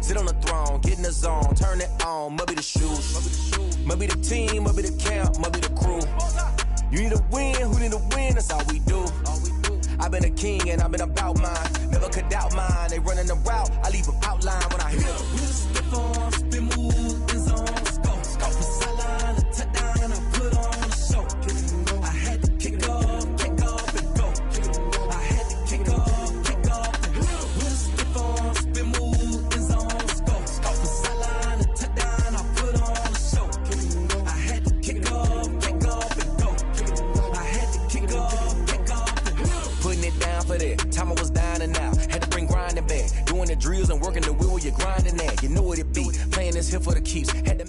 Sit on the throne, get in the zone, turn it on, must be the shoes. Must be the team, must be the camp, must be the crew. You need a win, who need a win, that's all we do. I've been a king and I've been about mine. Never could doubt mine, they running the route, I leave them outline when I hit them. Stiff on, spin move, in zone, scope. Scope for sideline, a touchdown, I put on a show. I had to kick off and go. I had to kick off and go. Stiff on, spin move, in zone, scope. Scope for sideline, a touchdown, I put on a show. I had to kick off and go. I had to kick off and go. Putting it down for that. Time I was down and out. Had to bring grinding back. Doing the drills and working the wheel where you're grinding at. You know what it be. Playing this here for the keeps. Had to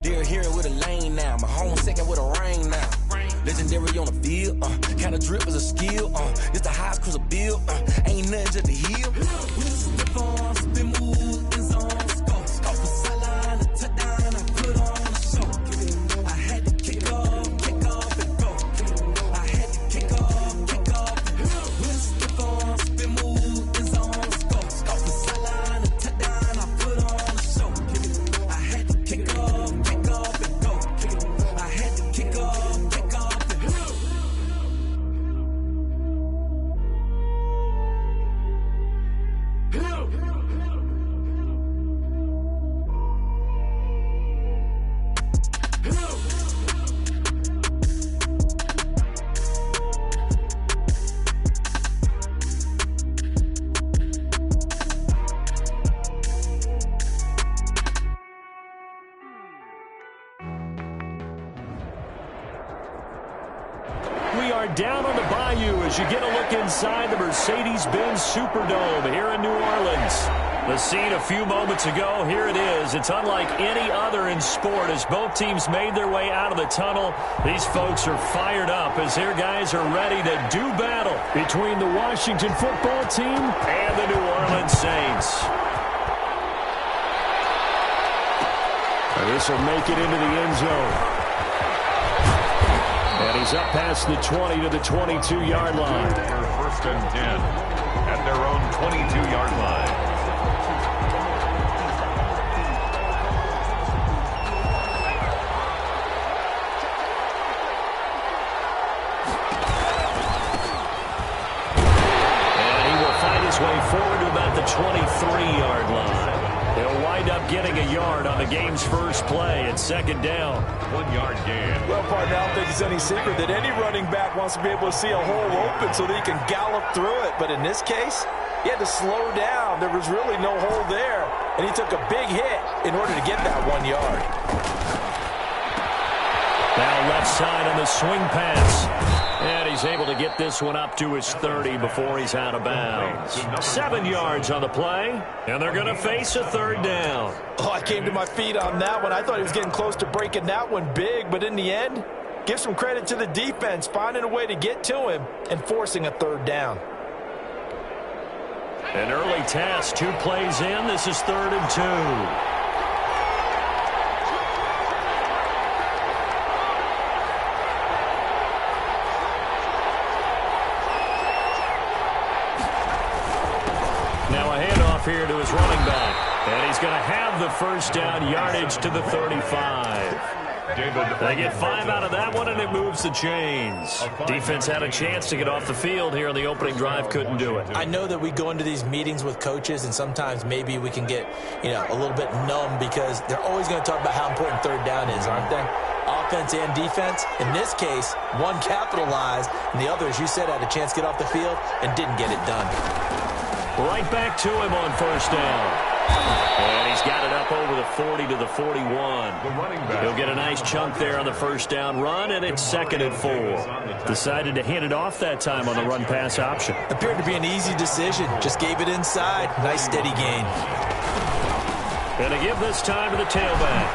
Dear hearing with a lane now. My home second with a rain now. Legendary on the field. Kind of drip is a skill. It's the highest cruiser bill. Ain't nothing just to heal. Step on, spin move, in zone, scope. Scope for sideline, a touchdown, I put on a show. I had to kick off and go. I had to kick off and go. Step on, spin move, in zone, scope. Scope for sideline, a touchdown, I put on a show. I had to kick off and go. I had to kick off and go. We are down on the bayou as you get a look inside the Mercedes-Benz Superdome here in New Orleans. The scene a few moments ago, here it is. It's unlike any other in sport as both teams made their way out of the tunnel. These folks are fired up as their guys are ready to do battle between the Washington football team and the New Orleans Saints. This will make it into the end zone. And he's up past the 20 to the 22-yard line. First and 10 at their own 22-yard line. And he will find his way forward to about the 23-yard line. He'll wind up getting a yard on the game's first play at second down. 1 yard gain. Well, partner, I don't think it's any secret that any running back wants to be able to see a hole open so that he can gallop through it. But in this case, he had to slow down. There was really no hole there, and he took a big hit in order to get that 1 yard. Now left side on the swing pass. And he's able to get this one up to his 30 before he's out of bounds. 7 yards on the play, and they're going to face a third down. Oh, I came to my feet on that one. I thought he was getting close to breaking that one big, but in the end, give some credit to the defense, finding a way to get to him and forcing a third down. An early task, 2 plays in. This is 3rd and 2. Here to his running back, and he's going to have the first down, yardage to the 35. They get 5 out of that one, and it moves the chains. Defense had a chance to get off the field here on the opening drive, couldn't do it. I know that we go into these meetings with coaches, and sometimes maybe we can get, a little bit numb because they're always going to talk about how important third down is, aren't they? Offense and defense. In this case, one capitalized, and the other, as you said, had a chance to get off the field and didn't get it done. Right back to him on first down. And he's got it up over the 40 to the 41. He'll get a nice chunk there on the first down run, and it's 2nd and 4. Decided to hand it off that time on the run-pass option. Appeared to be an easy decision. Just gave it inside. Nice steady gain. And to give this time to the tailback.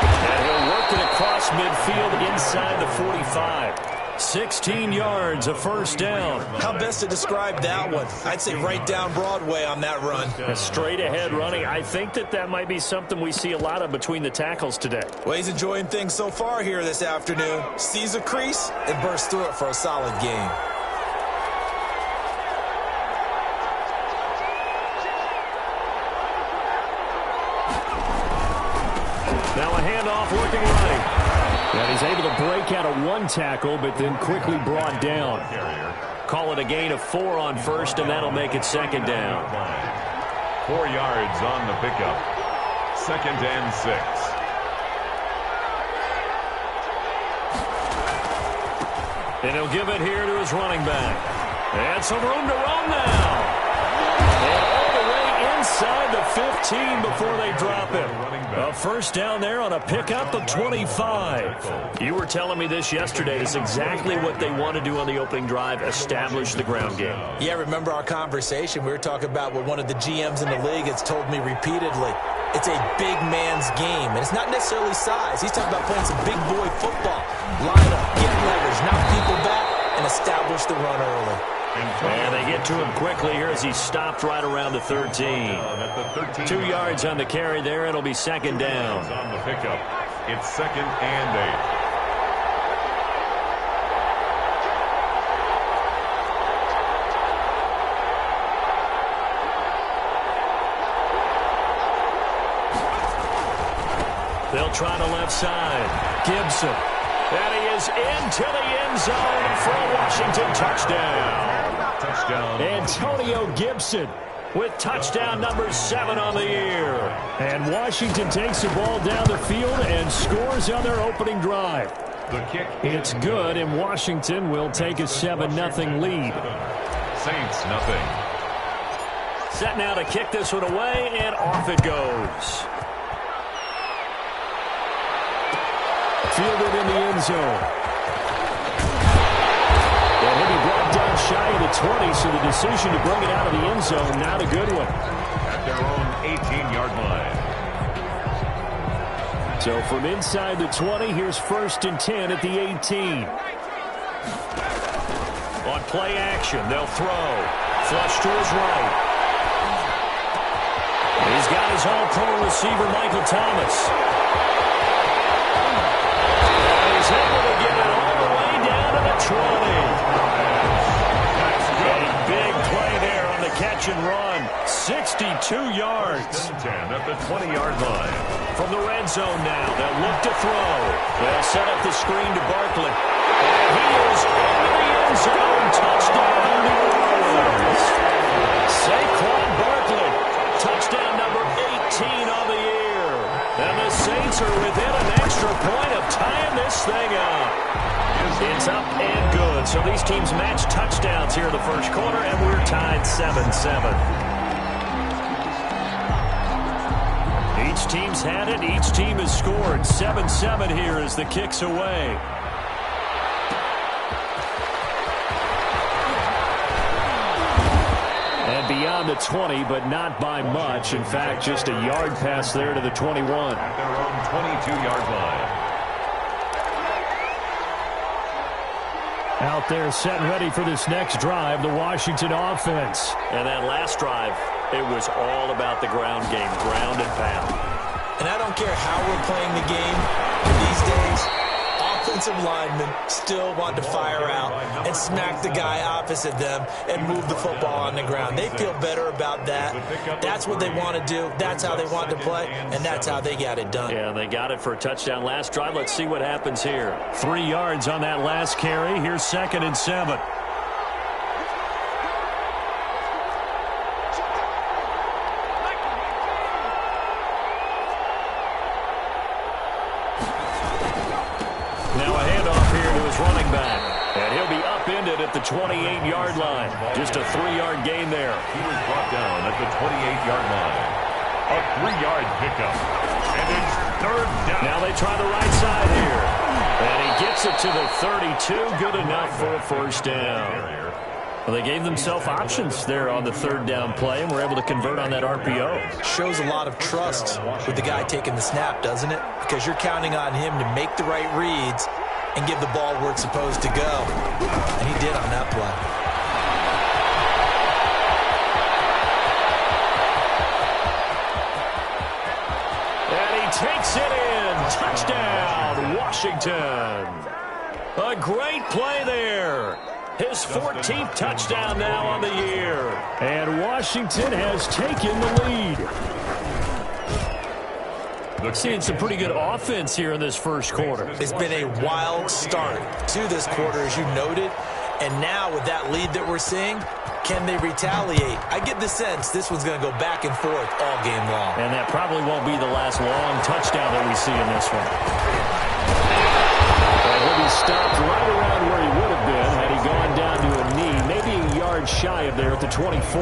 And he'll work it across midfield inside the 45. 16 yards, a first down. How best to describe that one? I'd say right down Broadway on that run. A straight ahead running. I think that might be something we see a lot of between the tackles today. Well, he's enjoying things so far here this afternoon. Sees a crease and bursts through it for a solid gain. Now a handoff working right. And he's able to break out of one tackle, but then quickly brought down. Call it a gain of 4 on first, and that'll make it second down. 4 yards on the pickup. 2nd and 6. And he'll give it here to his running back. And some room to run now. And all the way inside the 15 before they drop him. A first down there on a pickup of 25. You were telling me this yesterday. It's exactly what they want to do on the opening drive, establish the ground game. Yeah, remember our conversation? We were talking about what one of the GMs in the league has told me repeatedly. It's a big man's game, and it's not necessarily size. He's talking about playing some big boy football. Line up, get leverage, knock people back, and establish the run early. And they get to him quickly here as he stopped right around the 13. 2 yards on the carry there. It'll be second down. On the pickup, it's 2nd and 8. They'll try the left side. Gibson. And he is into the end zone for a Washington touchdown. Touchdown. Antonio Gibson with touchdown number 7 on the year. And Washington takes the ball down the field and scores on their opening drive. The kick. It's good, and Washington will take a 7-0 lead. Saints nothing. Set now to kick this one away, and off it goes. Fielded in the end zone. And he'll be brought down shy of the 20, so the decision to bring it out of the end zone, not a good one. At their own 18-yard line. So from inside the 20, here's 1st and 10 at the 18. On play action, they'll throw. Flush to his right. He's got his all-pro receiver, Michael Thomas. He's able to get it all the way down to the 20. A big play there on the catch and run. 62 yards. 10 at the 20-yard line. From the red zone now, they'll look to throw. They'll set up the screen to Barkley. And he is into the end zone. Touchdown, New Orleans. Saquon Barkley. Touchdown number 18 on the year. And the Saints are within an extra point of tying this thing up. It's up and good. So these teams match touchdowns here in the first quarter, and we're tied 7-7. Each team's had it. Each team has scored. 7-7 here as the kick's away. And beyond the 20, but not by much. In fact, just a yard pass there to the 21. At their own 22-yard line. Out there set ready for this next drive, the Washington offense. And that last drive, it was all about the ground game, ground and pound. And I don't care how we're playing the game these days, offensive linemen still want to fire out and smack the guy opposite them and move the football on the ground. They feel better about that. That's what they want to do. That's how they want to play, and that's how they got it done. Yeah, they got it for a touchdown last drive. Let's see what happens here. 3 yards on that last carry. Here's 2nd and 7. Now a handoff here to his running back. And he'll be upended at the 28-yard line. Just a 3-yard gain there. He was brought down at the 28-yard line. A 3-yard pickup. And it's 3rd down. Now they try the right side here. And he gets it to the 32. Good enough for a first down. Well, they gave themselves options there on the 3rd down play, and were able to convert on that RPO. Shows a lot of trust with the guy taking the snap, doesn't it? Because you're counting on him to make the right reads and give the ball where it's supposed to go. And he did on that play. And he takes it in. Touchdown, Washington. A great play there. His 14th touchdown now on the year. And Washington has taken the lead. Seeing some pretty good offense here in this first quarter. It's been a wild start to this quarter, as you noted. And now with that lead that we're seeing, can they retaliate? I get the sense this one's going to go back and forth all game long. And that probably won't be the last long touchdown that we see in this one. And he'll be stopped right around where he would have been had he gone down to a knee, maybe a yard shy of there at the 24.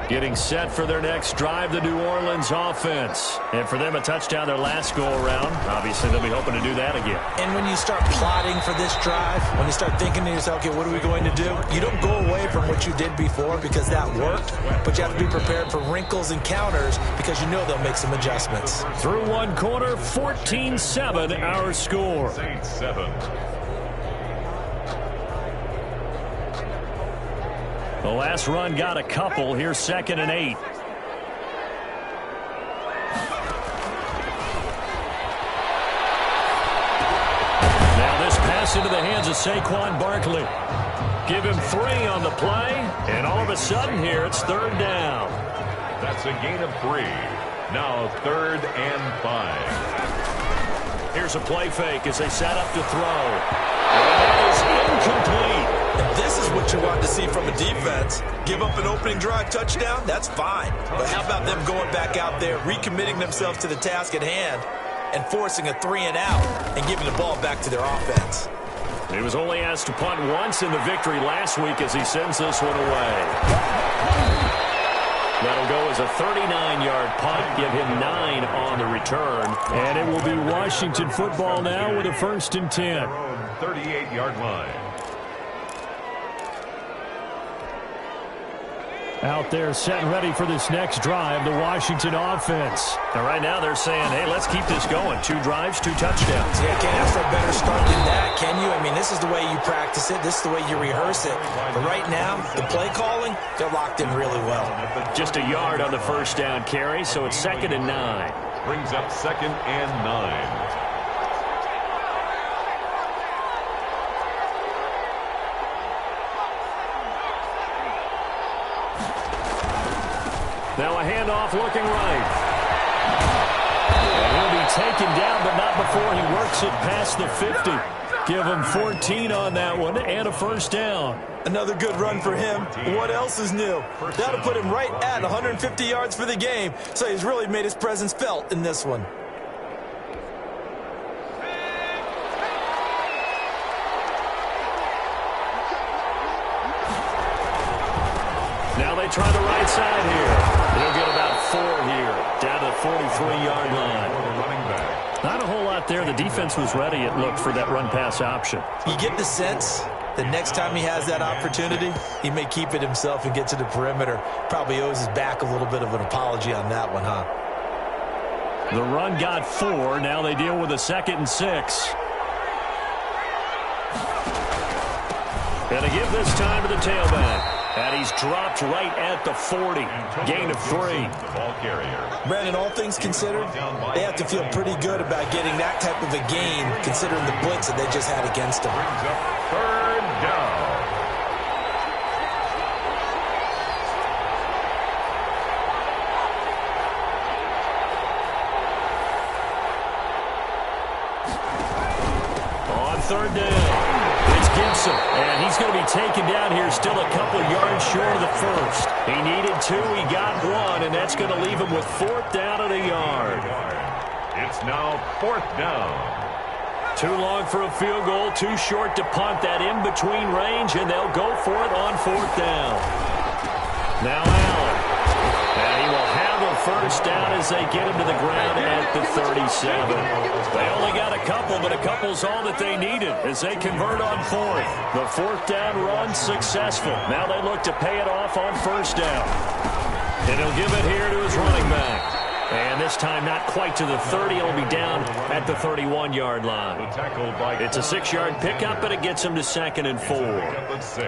Getting set for their next drive, the New Orleans offense. And for them, a touchdown their last go-around. Obviously, they'll be hoping to do that again. And when you start plotting for this drive, when you start thinking to yourself, okay, what are we going to do? You don't go away from what you did before because that worked, but you have to be prepared for wrinkles and counters because you know they'll make some adjustments. Through one quarter, 14-7 our score. 8-7. The last run got a couple. Here's 2nd and 8. Now this pass into the hands of Saquon Barkley. Give him 3 on the play, and all of a sudden here it's 3rd down. That's a gain of 3. Now 3rd and 5. Here's a play fake as they set up to throw. That is incomplete. And this is what you want to see from a defense. Give up an opening drive touchdown, that's fine. But how about them going back out there, recommitting themselves to the task at hand, and forcing a 3 and out, and giving the ball back to their offense. He was only asked to punt once in the victory last week as he sends this one away. That'll go as a 39-yard punt, give him 9 on the return. And it will be Washington football now with a 1st and 10. 38-yard line. Out there set and ready for this next drive, the Washington offense. Now right now they're saying, hey, let's keep this going. 2 drives, 2 touchdowns. Yeah, can't ask for a better start than that, can you? I mean, this is the way you practice it. This is the way you rehearse it. But right now, the play calling, they're locked in really well. Just a yard on the 1st down carry, so it's 2nd and 9. Brings up 2nd and 9. Now a handoff looking right. And he'll be taken down, but not before he works it past the 50. Give him 14 on that one and a 1st down. Another good run for him. What else is new? That'll put him right at 150 yards for the game. So he's really made his presence felt in this one. Now they try the right side here. They'll get about 4 here, down to the 43-yard line. Not a whole lot there. The defense was ready, it looked, for that run-pass option. You get the sense that next time he has that opportunity, he may keep it himself and get to the perimeter. Probably owes his back a little bit of an apology on that one, huh? The run got 4. Now they deal with a 2nd and 6. And a give this time to the tailback. And he's dropped right at the 40. Gain of 3. Brandon, all things considered, they have to feel pretty good about getting that type of a gain, considering the blitz that they just had against them. 3rd down. On 3rd down. Gibson, and he's going to be taken down here still a couple yards short of the 1st. He needed 2, he got 1, and that's going to leave him with 4th down and a yard. It's now 4th down. Too long for a field goal, too short to punt that in-between range, and they'll go for it on 4th down. Now Allen, and he will have a first down as they get him to the ground at the 37. They only got a couple, but a couple's all that they needed as they convert on fourth. The fourth down run successful. Now they look to pay it off on first down. And he'll give it here to his running back. And this time not quite to the 30. He'll be down at the 31-yard line. It's a 6-yard pickup, but it gets him to 2nd and 4.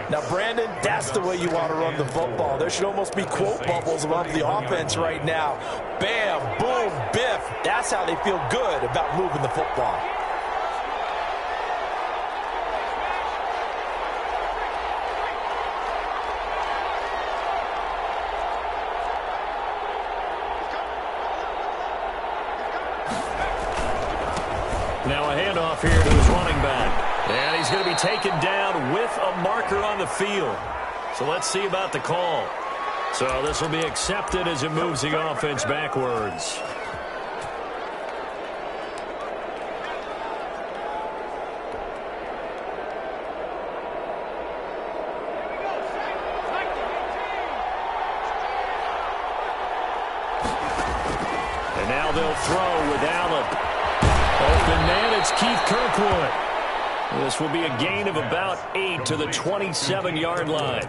Now, Brandon, that's the way you want to run the football. There should almost be quote bubbles above the offense right now. Bam, boom, biff. That's how they feel good about moving the football. Now a handoff here to his running back. And he's going to be taken down with a marker on the field. So let's see about the call. So this will be accepted as it moves the offense backwards. And now they'll throw with Allen. Open man, it's Keith Kirkwood. This will be a gain of about 8 to the 27-yard line.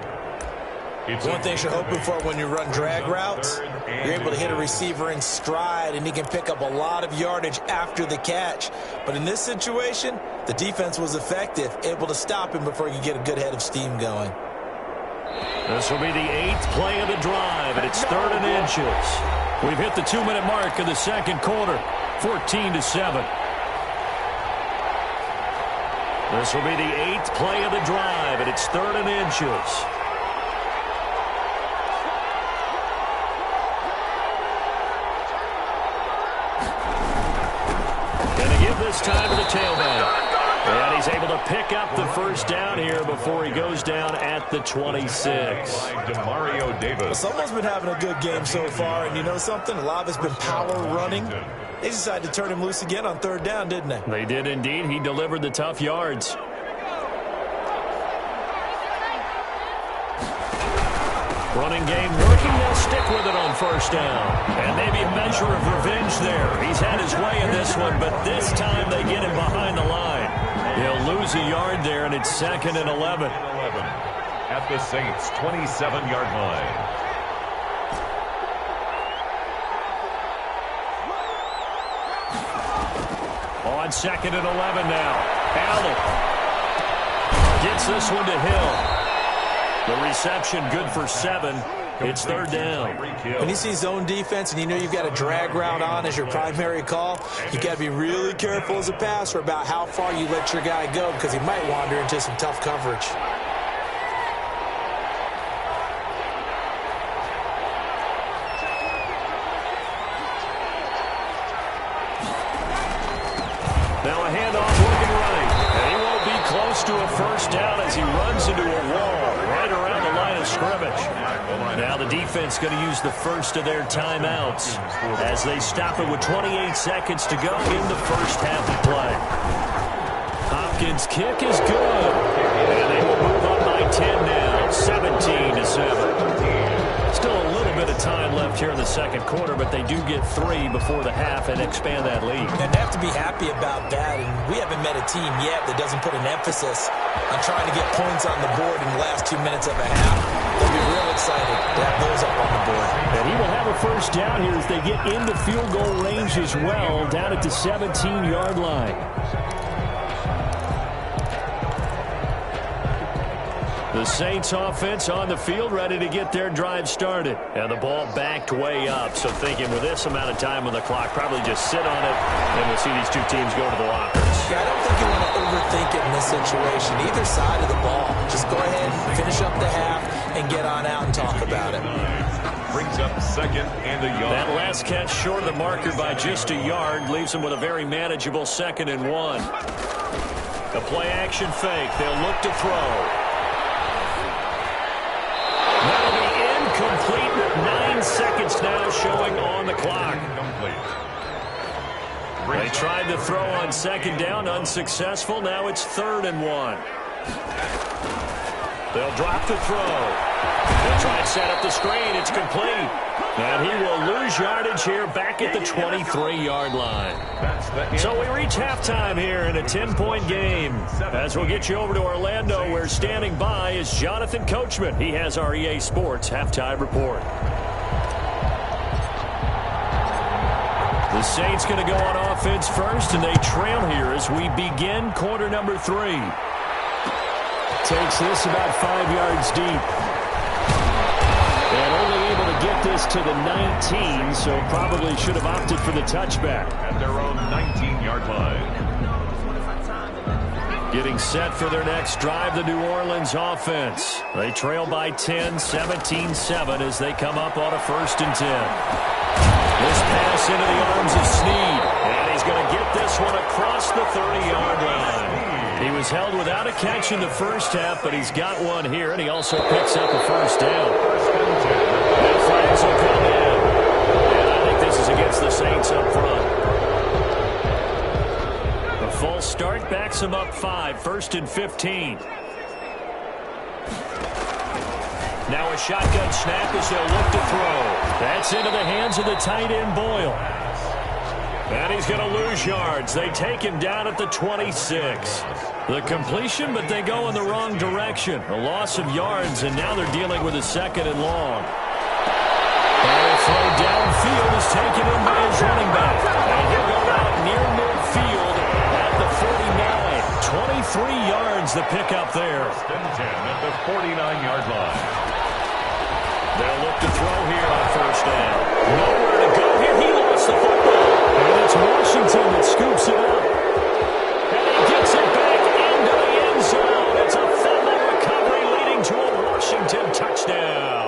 One thing you're hoping for when you run drag routes, you're able to hit a receiver in stride, and he can pick up a lot of yardage after the catch. But in this situation, the defense was effective, able to stop him before he could get a good head of steam going. This will be the 8th play of the drive, and it's 3rd and inches. We've hit the 2-minute mark of the second quarter, 14-7. This will be the 8th play of the drive, and it's 3rd and inches. And to give this time to the tailback. And he's able to pick up the first down here before he goes down at the 26. Well, someone's been having a good game so far, and you know something? A lot of it's been power running. They decided to turn him loose again on 3rd down, didn't they? They did indeed. He delivered the tough yards. Running game working. They'll stick with it on first down. And maybe a measure of revenge there. He's had his way in this one, but this time they get him behind the line. He'll lose a yard there, and it's 2nd and 11. At the Saints' 27-yard line. On 2nd and 11 now. Allen gets this one to Hill. The reception good for 7. It's 3rd down. When you see zone defense and you know you've got a drag route on as your primary call, you got to be really careful as a passer about how far you let your guy go because he might wander into some tough coverage. Now a handoff looking right. And he won't be close to a first down as he runs into a wall right around the line of scrimmage. Now the defense going to use the first of their timeouts as they stop it with 28 seconds to go in the first half of play. Hopkins' kick is good. And they will move up by 10 now, 17-7. Still a little bit of time left here in the second quarter, but they do get 3 before the half and expand that lead. And they have to be happy about that. And we haven't met a team yet that doesn't put an emphasis on trying to get points on the board in the last 2 minutes of a half. They'll be real excited to have those up on the board. And he will have a first down here as they get into field goal range as well, down at the 17-yard line. The Saints offense on the field ready to get their drive started. And the ball backed way up. So thinking with this amount of time on the clock, probably just sit on it, and we'll see these two teams go to the lockers. Yeah, I don't think you want to overthink it in this situation. Either side of the ball. Just go ahead and finish up the half and get on out and talk about it. Brings up 2nd and a yard. That last catch short of the marker by just a yard leaves them with a very manageable 2nd and 1. The play action fake. They'll look to throw. That'll be incomplete with 9 seconds now showing on the clock. They tried to throw on 2nd down, unsuccessful. Now it's 3rd and 1. They'll drop the throw. They'll try and set up the screen. It's complete. And he will lose yardage here back at the 23-yard line. So we reach halftime here in a 10-point game. As we'll get you over to Orlando, where standing by is Jonathan Coachman. He has our EA Sports halftime report. The Saints going to go on offense first, and they trail here as we begin quarter number 3. Takes this about 5 yards deep. And only able to get this to the 19, so probably should have opted for the touchback. At their own 19-yard line. Getting set for their next drive, the New Orleans offense. They trail by 10, 17-7 as they come up on a 1st and 10. This pass into the arms of Snead, and he's going to get this one across the 30-yard line. He was held without a catch in the first half, but he's got one here, and he also picks up a 1st down. And flags will come in. And I think this is against the Saints up front. The false start backs him up 5, 1st and 15. Now a shotgun snap as they'll look to throw. That's into the hands of the tight end, Boyle. And he's going to lose yards. They take him down at the 26. The completion, but they go in the wrong direction. A loss of yards, and now they're dealing with a 2nd and long. And a throw downfield is taken in by his running back. And he'll go out near midfield at the 49. 23 yards the pickup there. 10 at the 49-yard line. They'll look to throw here on 1st down. Nowhere to go here. He lost the football. And it's Washington that scoops it up. And he gets it back into the end zone. It's a fumble recovery leading to a Washington touchdown.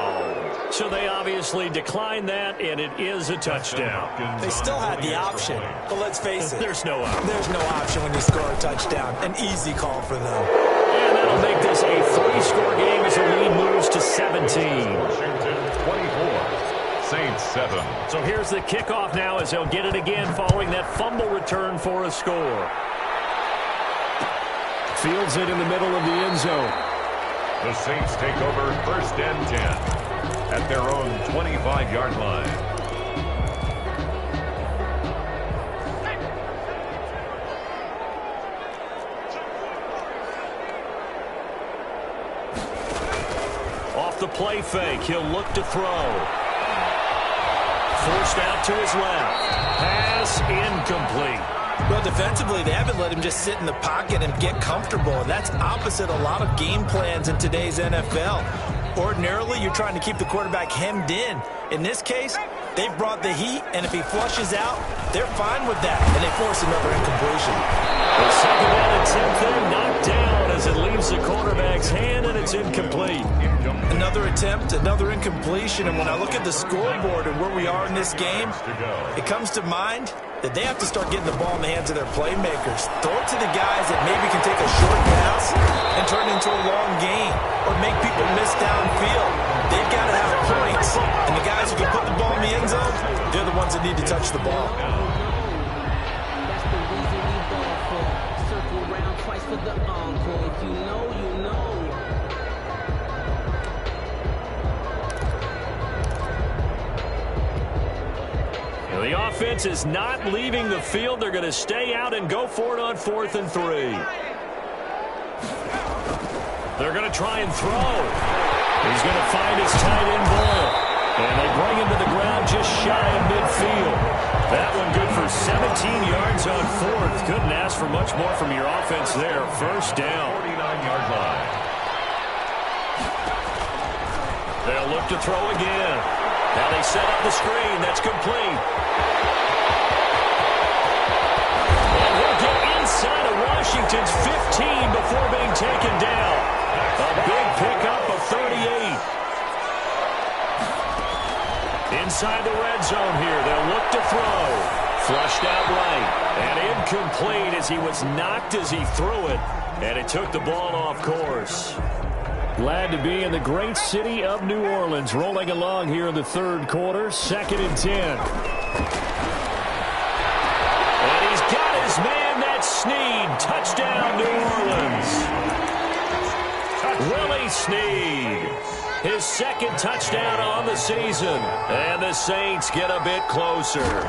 So they obviously declined that, and it is a touchdown. They still had the option, but let's face it. There's no option. There's no option when you score a touchdown. An easy call for them. And that'll make this a 3-score game as the lead moves to 17. Washington 24, Saints 7. So here's the kickoff now as they'll get it again following that fumble return for a score. Fields it in the middle of the end zone. The Saints take over 1st and 10 at their own 25-yard line. Off the play fake, he'll look to throw. Forced out to his left. Pass incomplete. Well, defensively, they haven't let him just sit in the pocket and get comfortable, and that's opposite a lot of game plans in today's NFL. Ordinarily, you're trying to keep the quarterback hemmed in. In this case, they've brought the heat, and if he flushes out, they're fine with that, and they force another incompletion. The 2nd down attempt there knocked down as it leaves the quarterback's hand, and it's incomplete. Another attempt, another incompletion, and when I look at the scoreboard and where we are in this game, it comes to mind that they have to start getting the ball in the hands of their playmakers. Throw it to the guys that maybe can take a short pass and turn it into a long gain or make people miss downfield. They've got to have points, and the guys who can put the ball in the end zone, they're the ones that need to touch the ball. That's the reason we ball for. Circle around twice for the encore. If you know, you know. The offense is not leaving the field. They're going to stay out and go for it on 4th and 3. They're going to try and throw. He's going to find his tight end, Boyle. And they bring him to the ground just shy of midfield. That one good for 17 yards on 4th. Couldn't ask for much more from your offense there. 1st down. 49-yard line. They'll look to throw again. Now they set up the screen. That's complete. And he'll get inside of Washington's 15 before being taken down. A big pickup of 38. Inside the red zone here. They'll look to throw. Flushed out right. And incomplete as he was knocked as he threw it. And it took the ball off course. Glad to be in the great city of New Orleans, rolling along here in the 3rd quarter, 2nd and 10. And he's got his man, that's Snead. Touchdown, New Orleans. Willie Snead. His second touchdown on the season. And the Saints get a bit closer.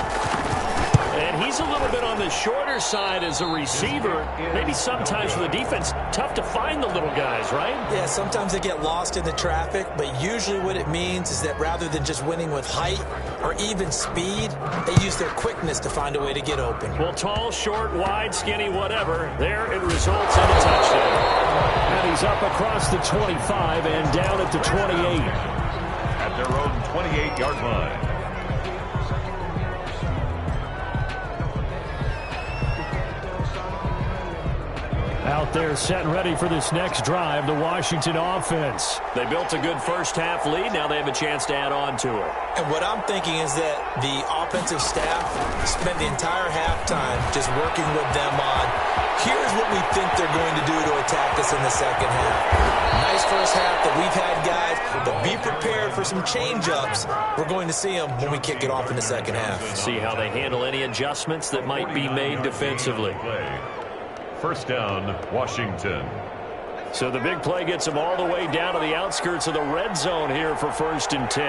And he's a little bit on the shorter side as a receiver. Maybe sometimes for the defense, tough to find the little guys, right? Yeah, sometimes they get lost in the traffic, but usually what it means is that rather than just winning with height or even speed, they use their quickness to find a way to get open. Well, tall, short, wide, skinny, whatever, there it results in a touchdown. And he's up across the 25 and down at the 28. At their own 28-yard line. Out there set and ready for this next drive, the Washington offense. They built a good first-half lead. Now they have a chance to add on to it. And what I'm thinking is that the offensive staff spent the entire halftime just working with them on, here's what we think they're going to do to attack us in the second half. Nice first half that we've had, guys, but be prepared for some change-ups. We're going to see them when we kick it off in the second half. See how they handle any adjustments that might be made defensively. First down, Washington. So the big play gets him all the way down to the outskirts of the red zone here for 1st and 10.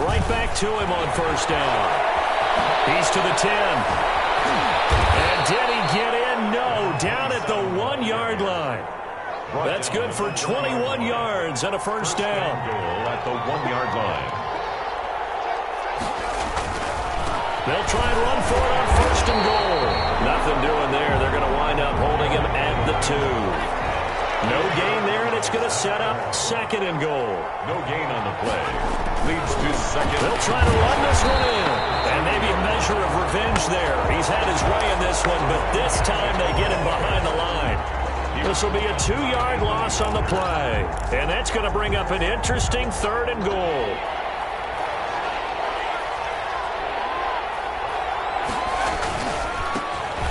Right back to him on first down. He's to the 10. And did he get in? No, down at the 1-yard line. That's good for 21 yards and a first down. Goal at the 1-yard line. They'll try and run for it on 1st and goal. Nothing doing there. They're going to wind up holding him at the 2. No gain there, and it's going to set up 2nd and goal. No gain on the play. Leads to 2nd. They'll try to run this one in. And maybe a measure of revenge there. He's had his way in this one, but this time they get him behind the line. This will be a 2-yard loss on the play. And that's going to bring up an interesting 3rd and goal.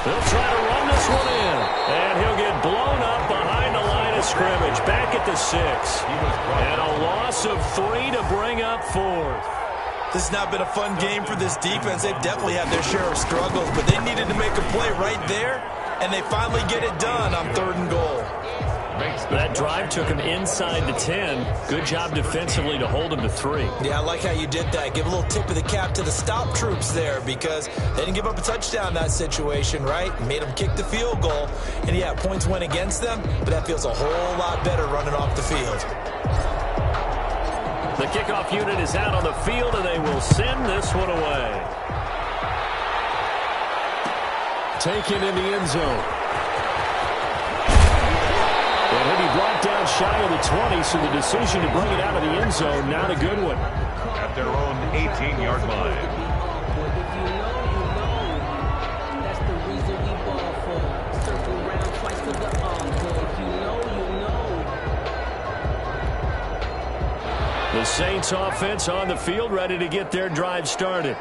They'll try to run this one in. And he'll get blown up behind the line of scrimmage. Back at the 6. And a loss of 3 to bring up 4th. This has not been a fun game for this defense. They've definitely had their share of struggles, but they needed to make a play right there, and they finally get it done on 3rd and goal. That drive took him inside the 10. Good job defensively to hold him to 3. Yeah, I like how you did that. Give a little tip of the cap to the stop troops there because they didn't give up a touchdown in that situation, right? Made them kick the field goal. And, yeah, points went against them, but that feels a whole lot better running off the field. The kickoff unit is out on the field, and they will send this one away. Taken in the end zone. And he'll be brought down shy of the 20, so the decision to bring it out of the end zone, not a good one. At their own 18-yard line. That's the reason we ball for. Circle around twice for the encore. If you know, you know. The Saints offense on the field, ready to get their drive started.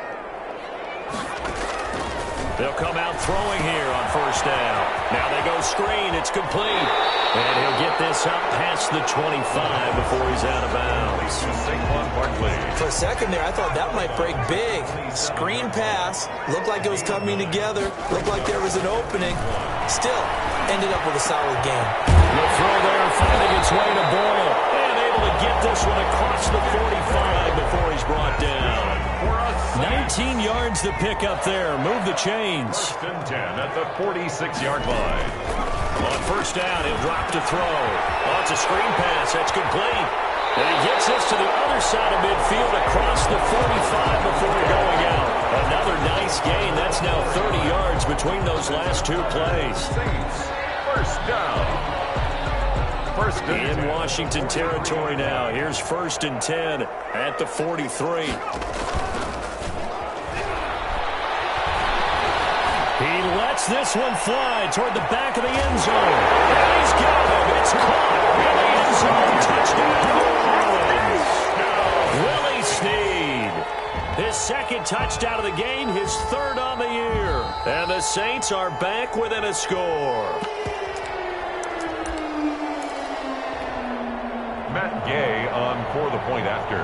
They'll come out throwing here on first down. Now they go screen. It's complete. And he'll get this up past the 25 before he's out of bounds. For a second there, I thought that might break big. Screen pass. Looked like it was coming together. Looked like there was an opening. Still, ended up with a solid game. The throw there finding its way to Boyle. And able to get this one across the 45 before he's brought down. 19 yards to pick up there. Move the chains. 1st and 10 at the 46-yard line. On first down, he'll drop to throw. Oh, it's a screen pass. That's complete. And he gets this to the other side of midfield across the 45 before going out. Another nice gain. That's now 30 yards between those last 2 plays. First down. In Washington territory now. Here's 1st and 10 at the 43. He lets this one fly toward the back of the end zone. And he's got him. It's caught in the end zone. Touchdown, New Orleans. Willie Snead. His 2nd touchdown of the game, his 3rd on the year. And the Saints are back within a score. Matt Gay on for the point after.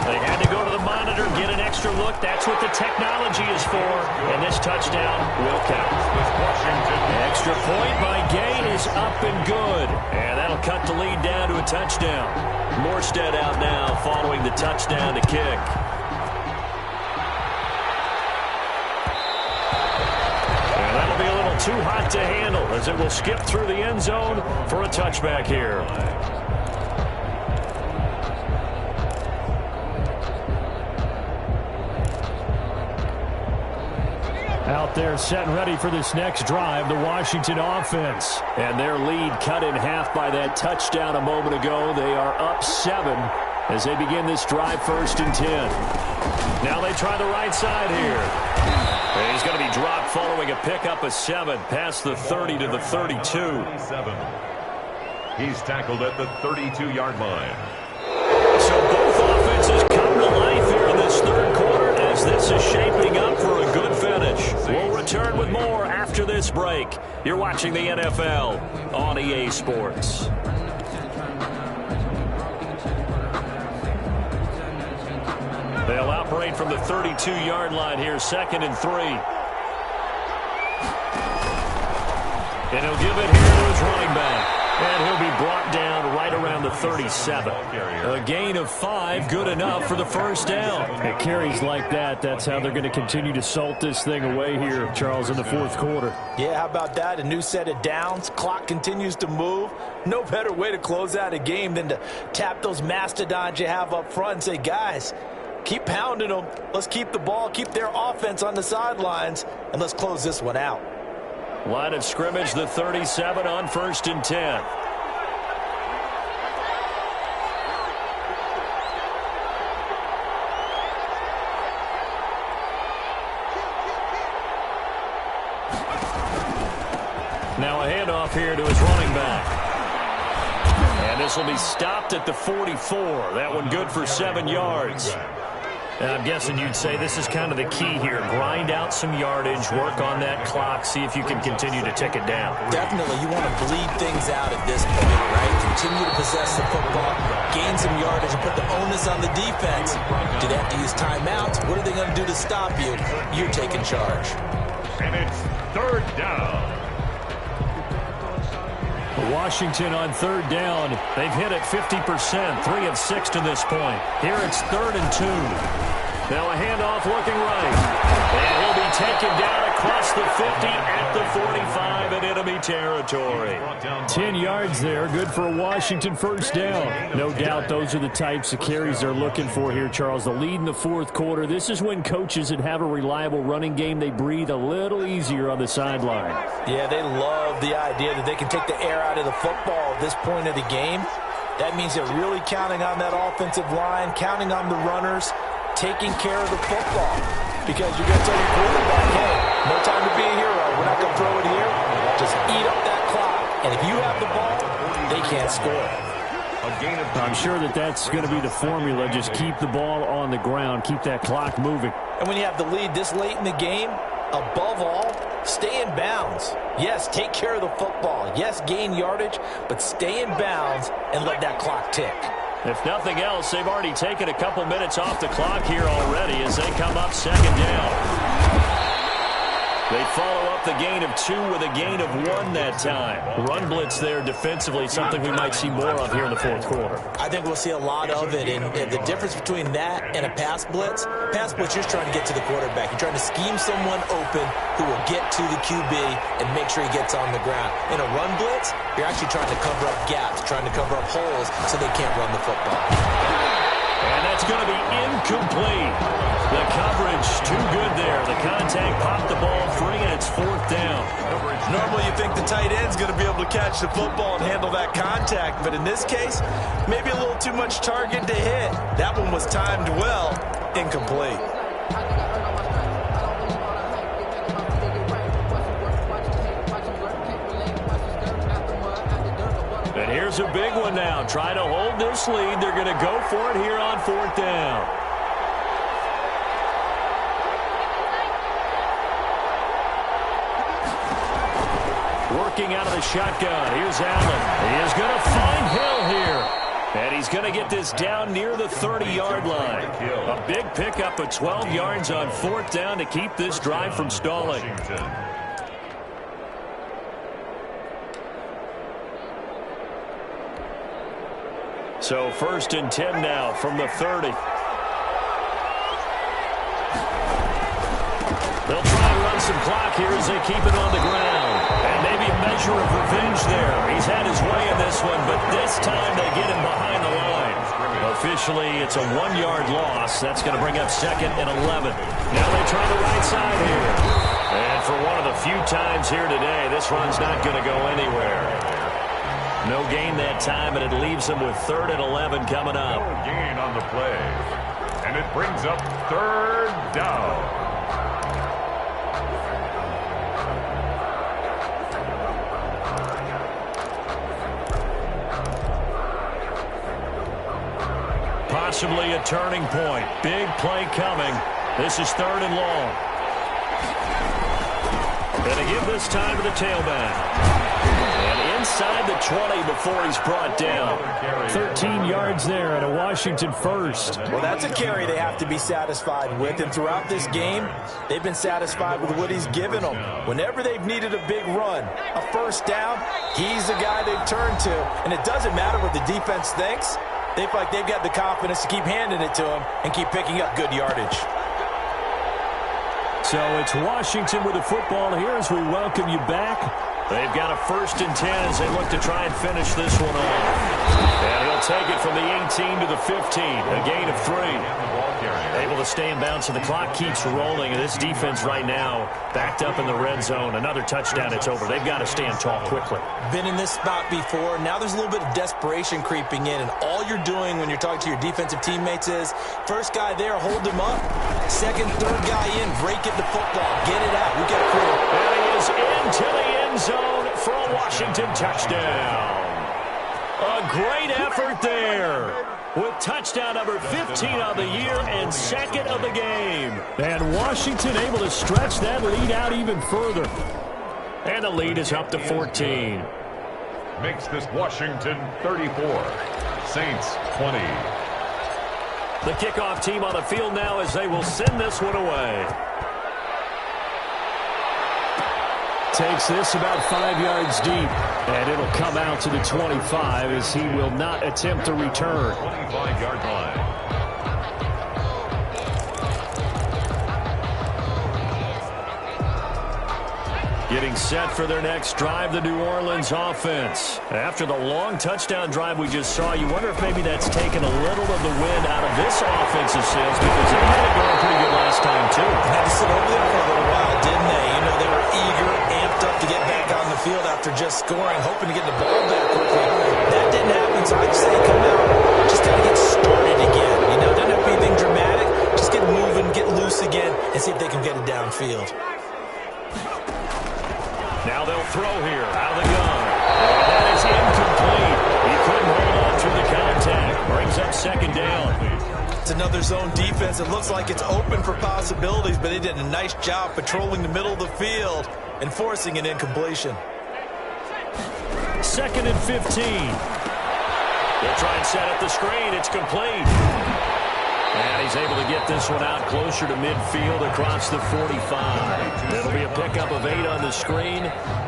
They had to go to the monitor, get an extra look. That's what the technology is for. And this touchdown will count. Washington. Extra point by Gay is up and good. And That'll cut the lead down to a touchdown. Morstead out now following the touchdown to kick. And that'll be a little too hot to handle as it will skip through the end zone for a touchback here. Out there set and ready for this next drive, the Washington offense. And their lead cut in half by that touchdown a moment ago. They are up 7 as they begin this drive, 1st and 10. Now they try the right side here. And he's going to be dropped following a pickup of 7 past the 30 to the 32. He's tackled at the 32-yard line. So both offenses come to life here in this third quarter as this is shaping up for a good finish. We'll return with more after this break. You're watching the NFL on EA Sports. They'll operate from the 32-yard line here, 2nd and 3. And he'll give it here to his running back. And he'll be brought down right around the 37. A gain of 5, good enough for the first down. It carries like that. That's how they're going to continue to salt this thing away here, Charles, in the fourth quarter. Yeah, how about that? A new set of downs. Clock continues to move. No better way to close out a game than to tap those mastodons you have up front and say, guys, keep pounding them. Let's keep the ball, keep their offense on the sidelines, and let's close this one out. Line of scrimmage, the 37 on 1st and 10. Now a handoff here to his running back. And this will be stopped at the 44. That one good for 7 yards. And I'm guessing you'd say this is kind of the key here. Grind out some yardage, work on that clock, see if you can continue to tick it down. Definitely, you want to bleed things out at this point, right? Continue to possess the football, gain some yardage, and put the onus on the defense. Do they have to use timeouts? What are they going to do to stop you? You're taking charge. And it's 3rd down. Washington on 3rd down. They've hit it 50%, 3 of 6 to this point. Here it's 3rd and 2. Now a handoff looking right. And he'll be taken down across the 50 at the 45 in enemy territory. 10 yards there, good for a Washington first down. No doubt those are the types of carries they're looking for here, Charles. The lead in the fourth quarter. This is when coaches that have a reliable running game, they breathe a little easier on the sideline. Yeah, they love the idea that they can take the air out of the football at this point of the game. That means they're really counting on that offensive line, counting on the runners, taking care of the football. Because you're going to tell your quarterback, hey, no time to be a hero. We're not going to throw it here. Just eat up that clock. And if you have the ball, they can't score. I'm sure that that's going to be the formula. Just keep the ball on the ground. Keep that clock moving. And when you have the lead this late in the game, above all, stay in bounds. Yes, take care of the football. Yes, gain yardage, but stay in bounds and let that clock tick. If nothing else, they've already taken a couple minutes off the clock here already as they come up 2nd down. They follow up the gain of 2 with a gain of 1 that time. Run blitz there defensively, something we might see more of here in the fourth quarter. I think we'll see a lot of it. And the difference between that and a pass blitz, you're just trying to get to the quarterback. You're trying to scheme someone open who will get to the QB and make sure he gets on the ground. In a run blitz, you're actually trying to cover up gaps, trying to cover up holes so they can't run the football. And that's going to be incomplete. The coverage too good there. The contact popped the ball free, and it's 4th down. Normally you think the tight end's going to be able to catch the football and handle that contact, but in this case, maybe a little too much target to hit. That one was timed well, incomplete. And here's a big one now. Trying to hold this lead. They're going to go for it here on 4th down. Working out of the shotgun. Here's Allen. He is going to find Hill here. And he's going to get this down near the 30-yard line. A big pickup of 12 yards on 4th down to keep this drive from stalling. So 1st and 10 now from the 30. They'll try to run some clock here as they keep it on the ground. And maybe a measure of revenge there. He's had his way in this one, but this time they get him behind the line. Officially, it's a 1-yard loss. That's going to bring up 2nd and 11. Now they try the right side here. And for one of the few times here today, this run's not going to go anywhere. No gain that time, and it leaves them with 3rd and 11 coming up. No gain on the play. And it brings up 3rd down. Possibly a turning point. Big play coming. This is 3rd and long. Going to give this time to the tailback. And inside the 20 before he's brought down. 13 yards there and a Washington first. Well, that's a carry they have to be satisfied with. And throughout this game, they've been satisfied with what he's given them. Whenever they've needed a big run, a first down, he's the guy they've turned to. And it doesn't matter what the defense thinks. They feel like they've got the confidence to keep handing it to him and keep picking up good yardage. So it's Washington with the football here as we welcome you back. They've got a 1st and 10 as they look to try and finish this one off. And he'll take it from the 18 to the 15, a gain of 3. Able to stay in bounds, so the clock keeps rolling. And this defense right now backed up in the red zone. Another touchdown, it's over. They've got to stand tall quickly. Been in this spot before. Now there's a little bit of desperation creeping in. And all you're doing when you're talking to your defensive teammates is, first guy there, hold him up. Second, third guy in, break it to football. Get it out. We got a crew. And he is into the end zone for a Washington touchdown. A great effort there with touchdown number 15 on the year and 2nd of the game. And Washington able to stretch that lead out even further. And the lead is up to 14. Makes this Washington 34. Saints 20. The kickoff team on the field now as they will send this one away. Takes this about 5 yards deep, and it'll come out to the 25 as he will not attempt to return. 25-yard line. Getting set for their next drive, the New Orleans offense. After the long touchdown drive we just saw, you wonder if maybe that's taken a little of the wind out of this offensive sails, because they had it going pretty good last time, too. Had to sit over there for a little while, didn't they? You know, they were eager, amped up to get back on the field after just scoring, hoping to get the ball back quickly. That didn't happen, so I'd say come out, just got to get started again. You know, doesn't have to be anything dramatic. Just get moving, get loose again, and see if they can get it downfield. Now they'll throw here, out of the gun. And that is incomplete. He couldn't hold on through the contact. Brings up 2nd down. It's another zone defense. It looks like it's open for possibilities, but they did a nice job patrolling the middle of the field and forcing an incompletion. 2nd and 15. They'll try and set up the screen. It's complete. And he's able to get this one out closer to midfield across the 45. It'll be a pickup of 8 on the screen,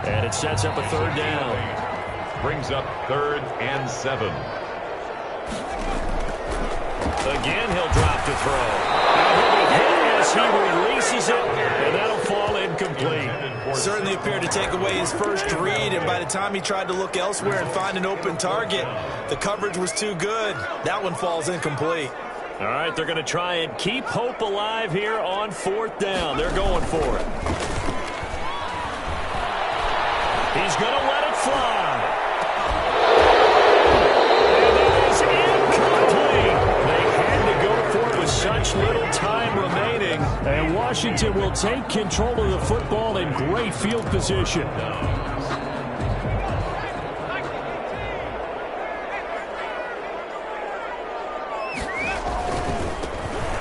and it sets up a 3rd down. Brings up 3rd and 7. Again, he'll drop to throw. And he'll be hit as he releases it, and that'll fall incomplete. Certainly appeared to take away his first read, and by the time he tried to look elsewhere and find an open target, the coverage was too good. That one falls incomplete. All right, they're going to try and keep hope alive here on 4th down. They're going for it. He's going to let it fly. And it is incomplete. They had to go for it with such little time remaining. And Washington will take control of the football in great field position.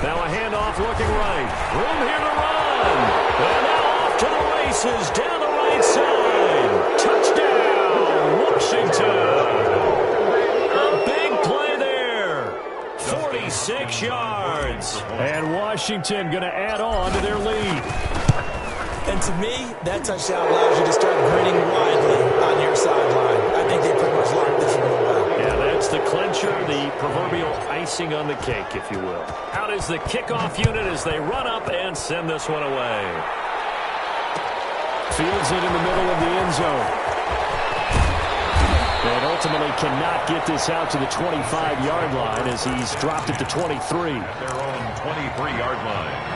Now a handoff looking right. Room here to run. And now off to the races down the right side. Touchdown, Washington. A big play there. 46 yards. And Washington going to add on to their lead. And to me, that touchdown allows you to start grinning widely on your sideline. I think they pretty much locked this one away. Yeah, That's the clincher, the proverbial icing on the cake, if you will. Out is the kickoff unit as they run up and send this one away. Fields it in the middle of the end zone. And ultimately cannot get this out to the 25-yard line as he's dropped it to 23. At their own 23-yard line.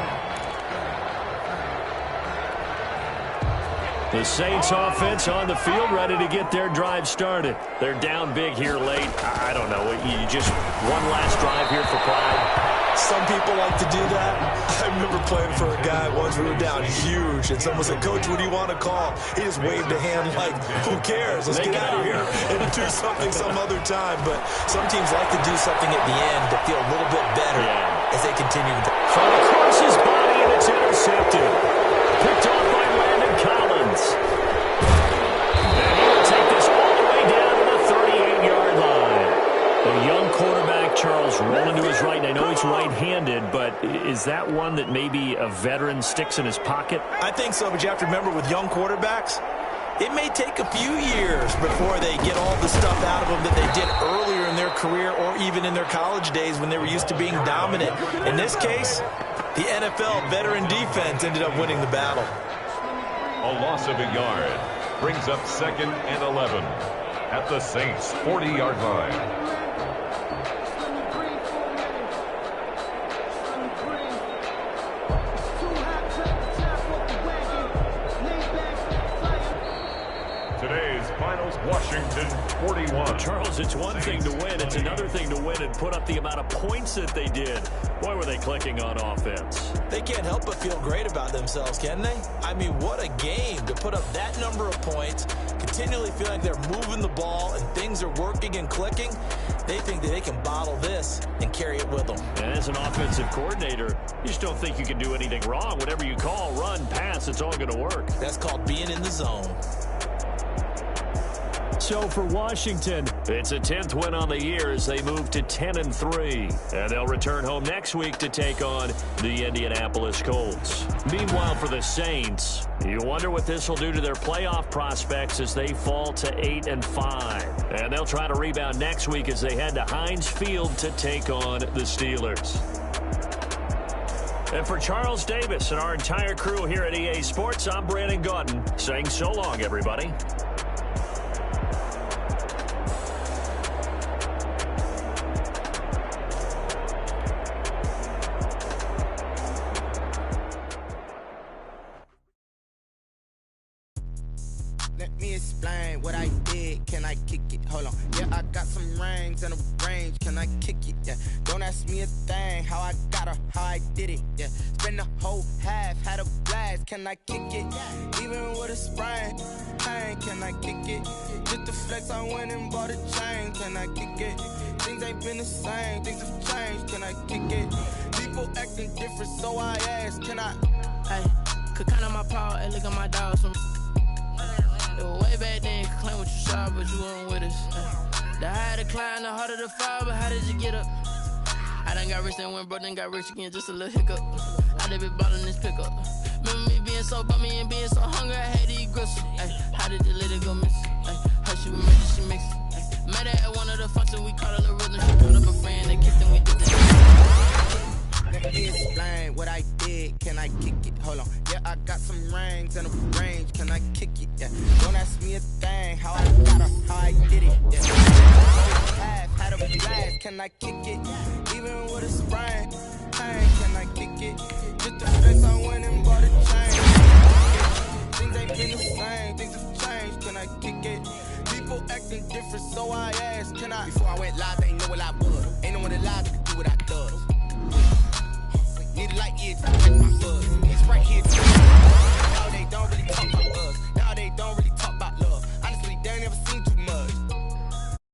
The Saints offense on the field, ready to get their drive started. They're down big here late. I don't know. You just one last drive here for pride. Some people like to do that. I remember playing for a guy once. We were down huge, and someone said, "Coach, what do you want to call?" He just waved a hand like, "Who cares? Let's get out of here and do something some other time." But some teams like to do something at the end to feel a little bit better as they continue to. From across his body, and it's intercepted. Picked off by Landon Collins. And he will take this all the way down to the 38-yard line. The young quarterback, Charles, rolling to his right. And I know he's right-handed, but is that one that maybe a veteran sticks in his pocket? I think so, but you have to remember with young quarterbacks, it may take a few years before they get all the stuff out of them that they did earlier in their career or even in their college days when they were used to being dominant. In this case, the NFL veteran defense ended up winning the battle. A loss of a yard brings up 2nd and 11 at the Saints' 40-yard line. Today's finals, Washington 41. Charles, it's one thing to win. It's another thing to win and put up the amount of points that they did. Boy, were they clicking on offense. They can't help but feel great about themselves, can they? I mean, what a game to put up that number of points, continually feel like they're moving the ball and things are working and clicking. They think that they can bottle this and carry it with them. And as an offensive coordinator, you just don't think you can do anything wrong. Whatever you call, run, pass, it's all going to work. That's called being in the zone. So for Washington, it's a 10th win on the year as they move to 10-3. And they'll return home next week to take on the Indianapolis Colts. Meanwhile, for the Saints, you wonder what this will do to their playoff prospects as they fall to 8-5. And they'll try to rebound next week as they head to Heinz Field to take on the Steelers. And for Charles Davis and our entire crew here at EA Sports, I'm Brandon Gaudin saying so long, everybody. Let me explain what I did. Can I kick it? Hold on. Yeah, I got some rings and a range. Can I kick it? Yeah. Don't ask me a thing. How I got her, how I did it. Yeah. Spend the whole half, had a blast. Can I kick it? Even with a sprain, pain. Can I kick it? Just to flex, I went and bought a chain. Can I kick it? Things ain't been the same. Things have changed. Can I kick it? People acting different, so I asked. Can I? Hey, could count on my power and look at my dogs from. Way back then, claim what you saw, but you weren't with us. The higher the climb, the harder the fall, but how did you get up? I done got rich and went broke, then got rich again, just a little hiccup. I done been ballin' this pickup. Remember me being so bummy and being so hungry, I had to eat gristle. How did you let it go miss? Her she was making, she mixed. Met her at one of the functions, we caught her the rhythm. She called up a friend, they kissed and we did this. Let me explain what I did. Can I kick it? Hold on. Yeah, I got some rings and a range. Can I kick it? Yeah. Don't ask me a thing. How I got her, how I did it. Yeah. Half, had a blast. Can I kick it? Even with a sprain, pain. Can I kick it? Just the flex, I went and bought a chain. Things ain't been the same. Things have changed. Can I kick it? People acting different, so I asked. Can I? Before I went live, they ain't know what I was. Ain't no one alive to do what I does. Need a light year to catch my buzz. It's right here. Now they don't really talk about us. Now they don't really